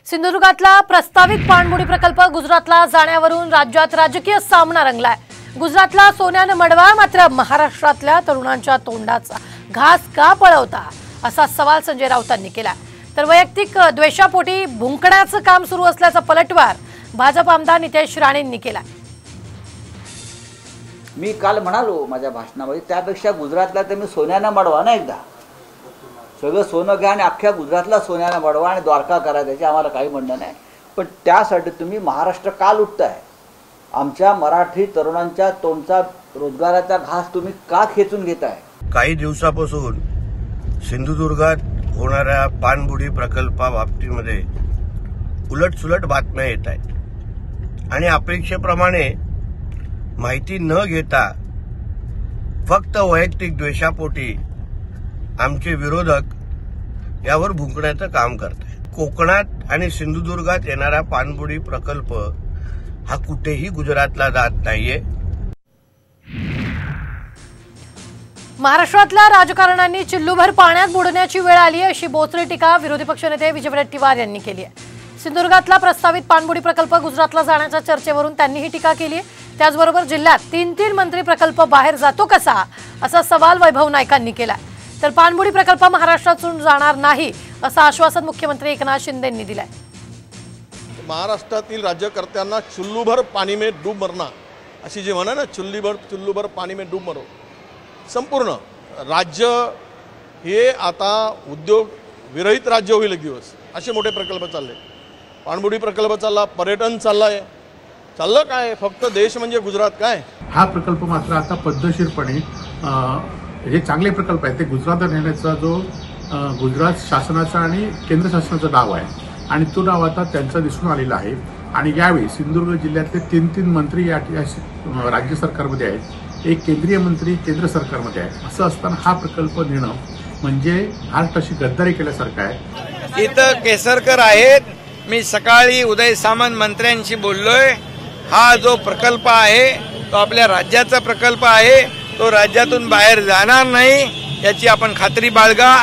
सिंधुदुर्गातला प्रस्तावित पाणबुडी प्रकल्प गुजरातला जाण्यावरून राज्यात राजकीय सामना रंगलाय। गुजरातला सोन्याने मडवा, मात्र महाराष्ट्रातल्या तरुणांच्या तोंडाचा घास का पळवता असा सवाल संजय राऊतांनी केला। तर वैयक्तिक द्वेषापोटी भुंकण्याचं काम सुरू असल्याचा पलटवार भाजप आमदार नितेश राणेंनी केला। मी काल म्हणालो माझ्या भाषणामध्ये, त्यापेक्षा गुजरातला तर मी सोन्याने मडवा ना, एकदा सगळं सोनं घ्या आणि अख्ख्या गुजरातला सोन्याने मडवा आणि द्वारका करा, त्याची आम्हाला काही म्हणणं नाही। पण त्यासाठी तुम्ही महाराष्ट्र का लुटताय? आमच्या मराठी तरुणांच्या तोंडचा रोजगाराचा घास तुम्ही का खेचून घेताय? काही दिवसापासून सिंधुदुर्गात होणाऱ्या पाणबुडी प्रकल्पाबाबतीमध्ये उलटसुलट बातम्या येत आहेत आणि अपेक्षेप्रमाणे माहिती न घेता फक्त वैयक्तिक द्वेषापोटी आमचे विरोधक यावर भुंकण्याचं काम करत आहेत। कोकणात आणि सिंधुदुर्गात येणारा पाणबुडी प्रकल्प हा कुठेही गुजरातला जात नाहीये। महाराष्ट्रातल्या राजकारण्यांनी चिल्लूभर पाण्यात बुडण्याची वेळ आली अशी बोचरी टीका विरोधी पक्षनेते विजय वडेट्टीवार यांनी केली आहे। सिंधुदुर्गातला प्रस्तावित पाणबुडी प्रकल्प गुजरातला जाण्याच्या चर्चेवरून त्यांनी ही टीका केली आहे। त्याचबरोबर जिल्ह्यात 3 मंत्री प्रकल्प बाहेर जातो कसा असा सवाल वैभव नाईकांनी केला। तर पाणबुडी प्रकल्प महाराष्ट्रातून जाणार नाही असं आश्वासन मुख्यमंत्री एकनाथ शिंदेंनी दिलंय। महाराष्ट्रातील राज्यकर्त्यांना चुल्लूभर पाणी में डूब मरना अशी जी म्हणा ना, चुल्लूभर पाणी में डूब मरो, संपूर्ण राज्य हे आता उद्योग विरहित राज्य होईल एक दिवस, असे मोठे प्रकल्प चालले। पाणबुडी प्रकल्प चालला, पर्यटन चाललंय, चाललं काय फक्त देश म्हणजे गुजरात काय? हा प्रकल्प मात्र आता पद्धतशीरपणे हे चांगले प्रकल्प आहेत ते गुजरातला नेण्याचा जो गुजरात शासनाचा आणि केंद्र शासनाचा डाव आहे आणि तो डाव आता त्यांचा दिसून आलेला आहे। आणि यावेळी सिंधुदुर्ग जिल्ह्यातले 3 मंत्री या राज्य सरकारमध्ये आहेत, एक केंद्रीय मंत्री केंद्र सरकारमध्ये आहे। असं असताना हा प्रकल्प नेणं म्हणजे महाराष्ट्राशी गद्दारी केल्यासारखं आहे। इथं केसरकर आहेत, मी सकाळी उदय सामंत मंत्र्यांशी बोललोय। हा जो प्रकल्प आहे तो आपल्या राज्याचा प्रकल्प आहे, तो राज्यातून बाहेर जाणार नाही याची आपण खात्री बाळगा।